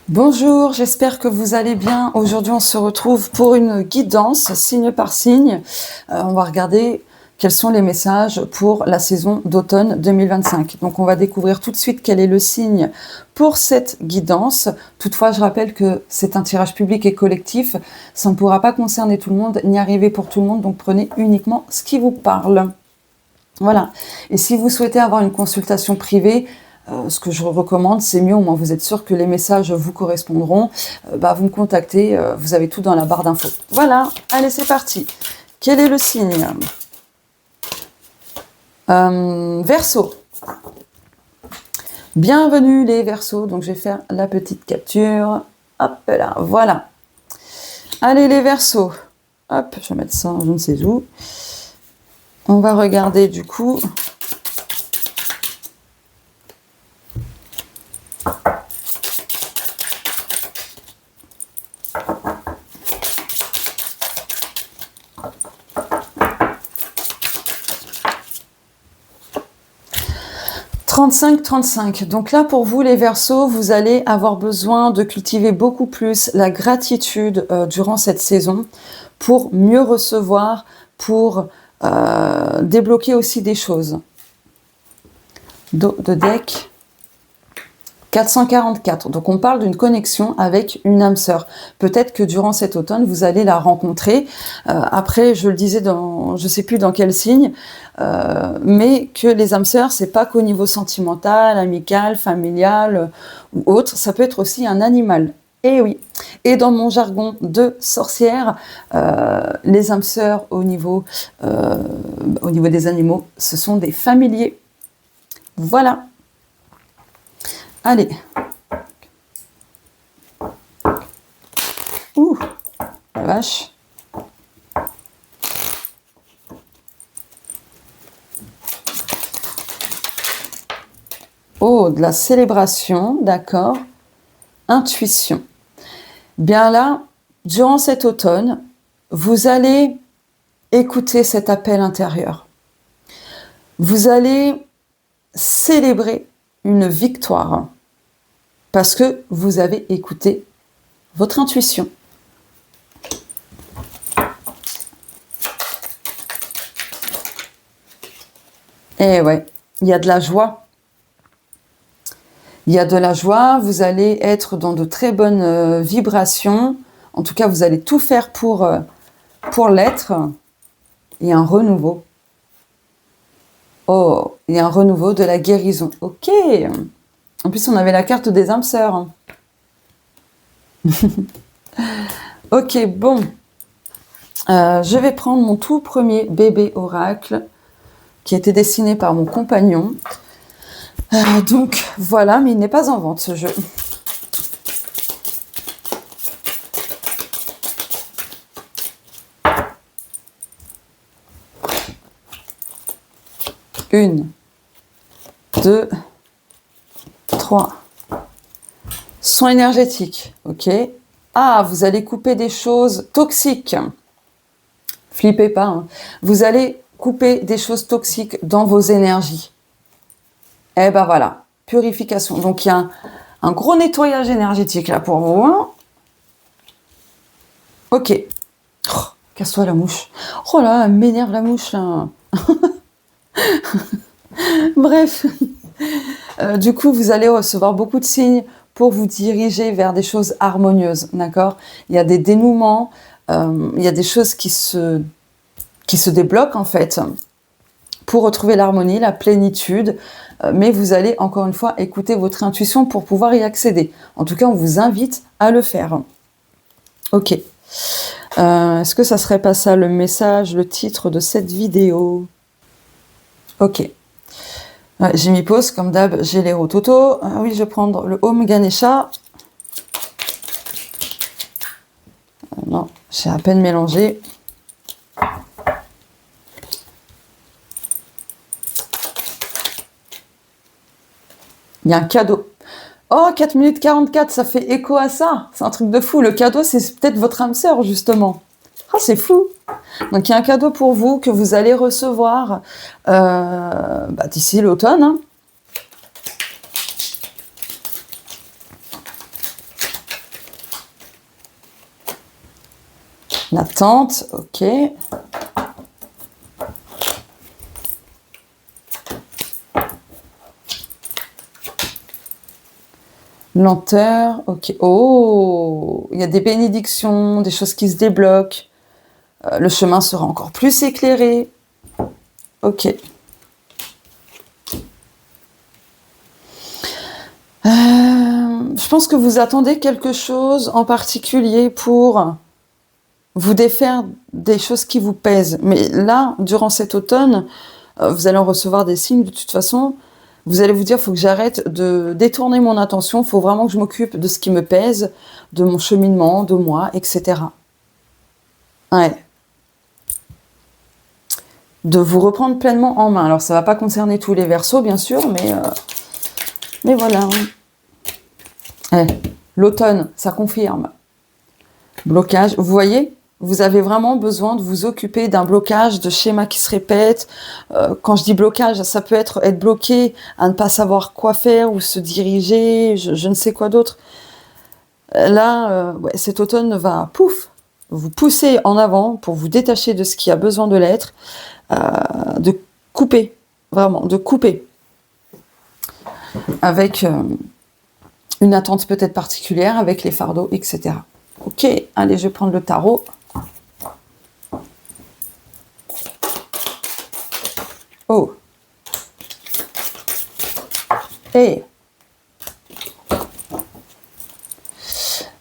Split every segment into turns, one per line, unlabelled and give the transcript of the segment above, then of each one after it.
Bonjour, j'espère que vous allez bien. Aujourd'hui, on se retrouve pour une guidance, signe par signe. On va regarder quels sont les messages pour la saison d'automne 2025. Donc, on va découvrir tout de suite quel est le signe pour cette guidance. Toutefois, je rappelle que c'est un tirage public et collectif. Ça ne pourra pas concerner tout le monde, ni arriver pour tout le monde. Donc, prenez uniquement ce qui vous parle. Voilà. Et si vous souhaitez avoir une consultation privée, ce que je recommande, c'est mieux, au moins vous êtes sûr que les messages vous correspondront. Vous me contactez, vous avez tout dans la barre d'infos. Voilà, allez, c'est parti. Quel est le signe Verseau. Bienvenue les Verseaux. Donc je vais faire la petite capture. Hop là, voilà. Allez les Verseaux. Hop, je vais mettre ça, je ne sais où. On va regarder du coup. « 35-35 ». Donc là, pour vous, les Verseaux, vous allez avoir besoin de cultiver beaucoup plus la gratitude durant cette saison pour mieux recevoir, pour débloquer aussi des choses. Dos de deck 444. Donc on parle d'une connexion avec une âme sœur. Peut-être que durant cet automne, vous allez la rencontrer. Après, je le disais dans, je sais plus dans quel signe, mais que les âmes sœurs, c'est pas qu'au niveau sentimental, amical, familial ou autre. Ça peut être aussi un animal. Et oui. Et dans mon jargon de sorcière, les âmes sœurs au niveau des animaux, ce sont des familiers. Voilà. Allez. Ouh, la vache. Oh, de la célébration, d'accord. Intuition. Bien là, durant cet automne, vous allez écouter cet appel intérieur. Vous allez célébrer une victoire parce que vous avez écouté votre intuition. Et ouais, il y a de la joie. Il y a de la joie, vous allez être dans de très bonnes vibrations. En tout cas, vous allez tout faire pour l'être. Il y a un renouveau. Oh, il y a un renouveau de la guérison. Ok. En plus, on avait la carte des âmes sœurs. Ok, bon. Je vais prendre mon tout premier bébé oracle qui a été dessiné par mon compagnon. Donc, voilà, mais il n'est pas en vente, ce jeu. Une, deux, trois. Soin énergétique, ok. Ah, vous allez couper des choses toxiques. Flippez pas, hein. Vous allez couper des choses toxiques dans vos énergies. Eh ben voilà, purification. Donc il y a un gros nettoyage énergétique là pour vous. Hein. Ok. Oh, casse-toi la mouche. Oh là, elle m'énerve la mouche là. Bref. Du coup, vous allez recevoir beaucoup de signes pour vous diriger vers des choses harmonieuses, d'accord? Il y a des dénouements, il y a des choses qui se débloquent en fait pour retrouver l'harmonie, la plénitude, mais vous allez encore une fois écouter votre intuition pour pouvoir y accéder. En tout cas, on vous invite à le faire. Ok. Est-ce que ça serait pas ça le message, le titre de cette vidéo? Ok. Ouais, j'ai mis pause, comme d'hab, j'ai les rototos. Oui, je vais prendre le Om Ganesha. Non, j'ai à peine mélangé. Il y a un cadeau. Oh, 4 minutes 44, ça fait écho à ça. C'est un truc de fou. Le cadeau, c'est peut-être votre âme sœur, justement. Ah, c'est fou. Donc, il y a un cadeau pour vous que vous allez recevoir d'ici l'automne. Hein. L'attente, ok. Lenteur, ok. Oh, il y a des bénédictions, des choses qui se débloquent. Le chemin sera encore plus éclairé. Ok. Je pense que vous attendez quelque chose en particulier pour vous défaire des choses qui vous pèsent. Mais là, durant cet automne, vous allez en recevoir des signes de toute façon. Vous allez vous dire, il faut que j'arrête de détourner mon attention, il faut vraiment que je m'occupe de ce qui me pèse, de mon cheminement, de moi, etc. Ouais. De vous reprendre pleinement en main. Alors, ça ne va pas concerner tous les Verseaux, bien sûr, mais voilà. L'automne, ça confirme. Blocage, vous voyez, vous avez vraiment besoin de vous occuper d'un blocage, de schémas qui se répètent. Quand je dis blocage, ça peut être bloqué à ne pas savoir quoi faire ou se diriger, je ne sais quoi d'autre. Là, cet automne va, pouf, vous pousser en avant pour vous détacher de ce qui a besoin de l'être, de couper, vraiment, de couper. Avec une attente peut-être particulière, avec les fardeaux, etc. Ok, allez, je vais prendre le tarot. Oh. Et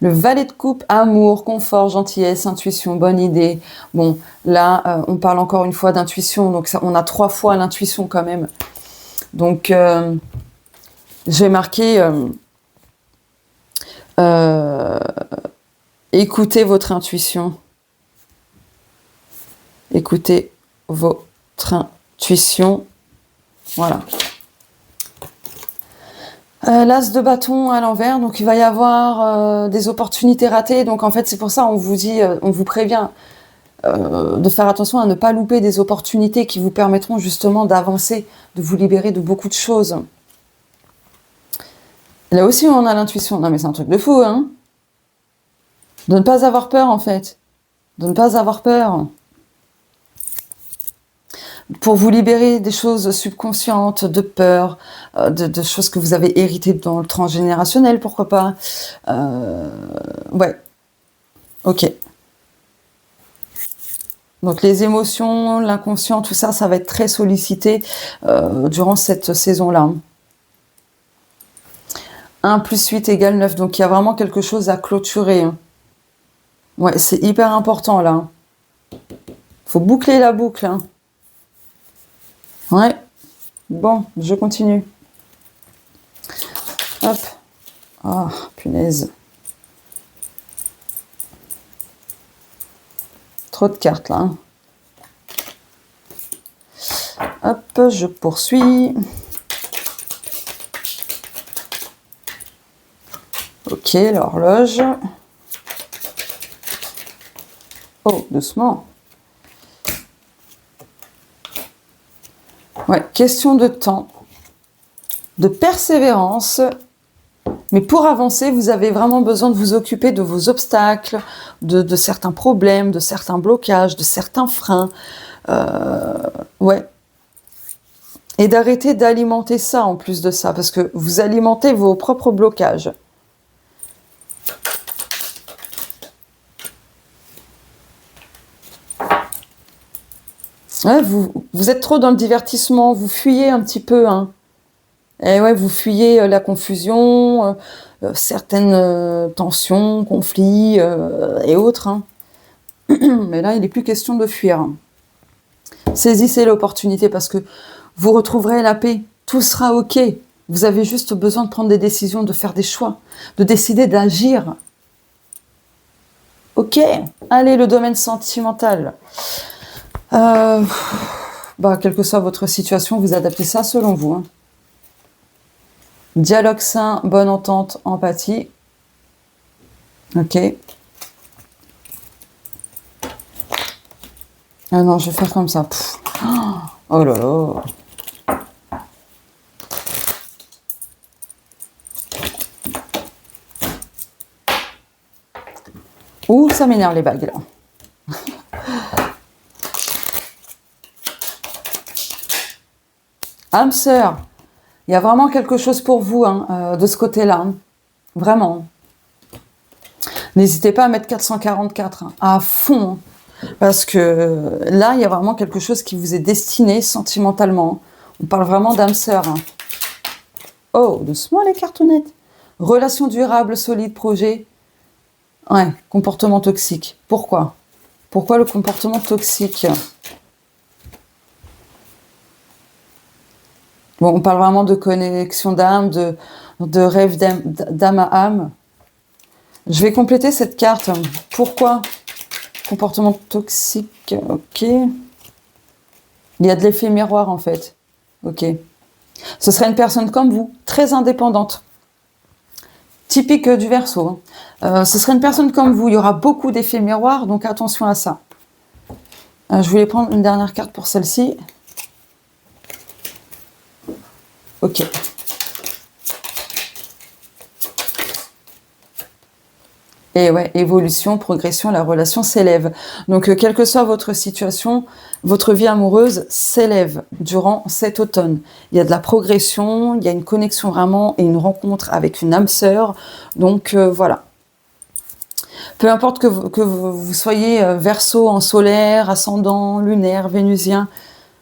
le valet de coupe, amour, confort, gentillesse, intuition, bonne idée. Bon, là, on parle encore une fois d'intuition, donc ça, on a 3 fois l'intuition quand même. Donc, je vais marquer écoutez votre intuition. Écoutez votre intuition. Voilà. L'as de bâton à l'envers, donc il va y avoir des opportunités ratées. Donc en fait, c'est pour ça on vous dit, on vous prévient de faire attention à ne pas louper des opportunités qui vous permettront justement d'avancer, de vous libérer de beaucoup de choses. Là aussi, on a l'intuition. Non mais c'est un truc de fou, hein. De ne pas avoir peur, en fait. De ne pas avoir peur. Pour vous libérer des choses subconscientes, de peur, de choses que vous avez héritées dans le transgénérationnel, pourquoi pas. Ouais. Ok. Donc les émotions, l'inconscient, tout ça, ça va être très sollicité durant cette saison-là. 1 + 8 = 9. Donc il y a vraiment quelque chose à clôturer. Ouais, c'est hyper important là. Faut boucler la boucle. Hein. Ouais. Bon, je continue. Hop. Oh, punaise. Trop de cartes là. Hein. Hop, je poursuis. Ok, l'horloge. Oh, doucement. Ouais, question de temps, de persévérance. Mais pour avancer, vous avez vraiment besoin de vous occuper de vos obstacles, de certains problèmes, de certains blocages, de certains freins. Ouais. Et d'arrêter d'alimenter ça en plus de ça, parce que vous alimentez vos propres blocages. Ouais, vous êtes trop dans le divertissement, vous fuyez un petit peu. Hein. Et ouais, vous fuyez la confusion, certaines tensions, conflits et autres. Hein. Mais là, il n'est plus question de fuir. Saisissez l'opportunité parce que vous retrouverez la paix. Tout sera ok. Vous avez juste besoin de prendre des décisions, de faire des choix, de décider d'agir. Ok. Allez, le domaine sentimental. Quelle que soit votre situation, vous adaptez ça selon vous. Hein. Dialogue sain, bonne entente, empathie. Ok. Ah non, je vais faire comme ça. Pff. Oh là là. Ouh, ça m'énerve les bagues là. âme sœur, il y a vraiment quelque chose pour vous de ce côté-là. Vraiment. N'hésitez pas à mettre 444 à fond. Parce que là, il y a vraiment quelque chose qui vous est destiné sentimentalement. On parle vraiment d'âme sœur. Oh, doucement les cartonnettes. Relation durable, solide, projet. Ouais, comportement toxique. Pourquoi? Pourquoi le comportement toxique? Bon, on parle vraiment de connexion d'âme, de rêve d'âme à âme. Je vais compléter cette carte. Pourquoi? Comportement toxique, ok. Il y a de l'effet miroir en fait. Ok. Ce serait une personne comme vous, très indépendante. Typique du Verseau. Ce serait une personne comme vous. Il y aura beaucoup d'effets miroirs, donc attention à ça. Je voulais prendre une dernière carte pour celle-ci. Ok. Et ouais, évolution, progression, la relation s'élève. Donc, quelle que soit votre situation, votre vie amoureuse s'élève durant cet automne. Il y a de la progression, il y a une connexion vraiment et une rencontre avec une âme sœur. Donc, voilà. Peu importe que vous soyez Verseau en solaire, ascendant, lunaire, vénusien,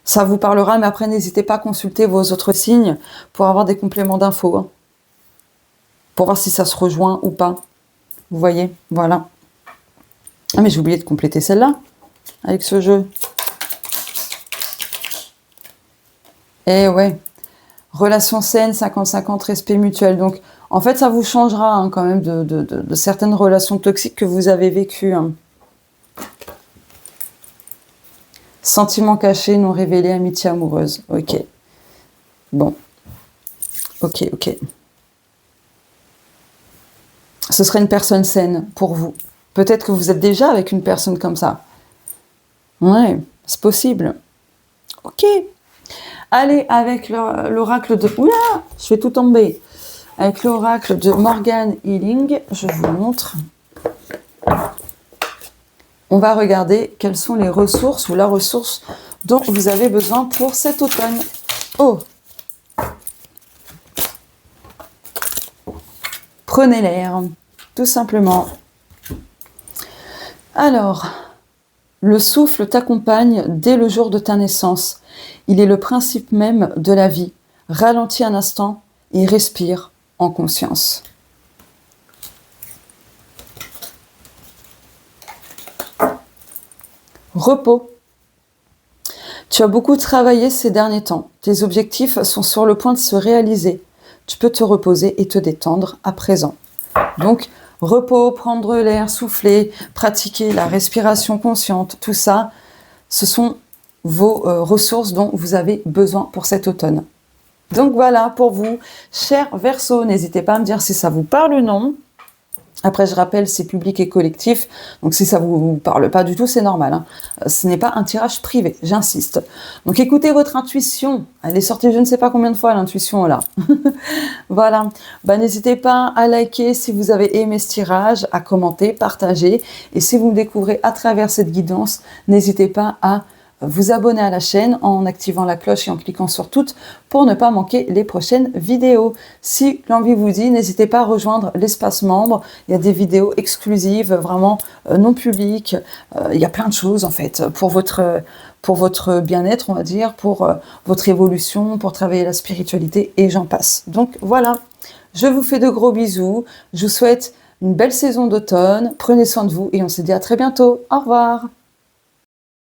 ça vous parlera, mais après, n'hésitez pas à consulter vos autres signes pour avoir des compléments d'infos. Pour voir si ça se rejoint ou pas. Vous voyez, voilà. Ah, mais j'ai oublié de compléter celle-là, avec ce jeu. Et ouais, relation saine, 50-50, respect mutuel. Donc, en fait, ça vous changera quand même de certaines relations toxiques que vous avez vécues. Sentiments cachés, non révélés, amitié amoureuse. Ok. Bon. Ok. Ce serait une personne saine pour vous. Peut-être que vous êtes déjà avec une personne comme ça. Ouais, c'est possible. Ok. Allez, avec l'oracle de... Oula, je vais tout tomber. Avec l'oracle de Morgan Healing, je vous montre. On va regarder quelles sont les ressources ou la ressource dont vous avez besoin pour cet automne. Oh! Prenez l'air, tout simplement. Alors, le souffle t'accompagne dès le jour de ta naissance. Il est le principe même de la vie. Ralentis un instant et respire en conscience. Repos. Tu as beaucoup travaillé ces derniers temps. Tes objectifs sont sur le point de se réaliser. Tu peux te reposer et te détendre à présent. Donc, repos, prendre l'air, souffler, pratiquer la respiration consciente, tout ça, ce sont vos ressources dont vous avez besoin pour cet automne. Donc voilà pour vous, chers Verseaux, n'hésitez pas à me dire si ça vous parle ou non. Après, je rappelle, c'est public et collectif, donc si ça vous parle pas du tout, c'est normal. Ce n'est pas un tirage privé, j'insiste. Donc écoutez votre intuition, elle est sortie je ne sais pas combien de fois l'intuition là. Voilà, n'hésitez pas à liker si vous avez aimé ce tirage, à commenter, partager, et si vous me découvrez à travers cette guidance, n'hésitez pas à vous abonner à la chaîne en activant la cloche et en cliquant sur toutes pour ne pas manquer les prochaines vidéos. Si l'envie vous dit, n'hésitez pas à rejoindre l'espace membre. Il y a des vidéos exclusives, vraiment non publiques. Il y a plein de choses en fait pour votre bien-être, on va dire, pour votre évolution, pour travailler la spiritualité et j'en passe. Donc voilà, je vous fais de gros bisous. Je vous souhaite une belle saison d'automne. Prenez soin de vous et on se dit à très bientôt. Au revoir.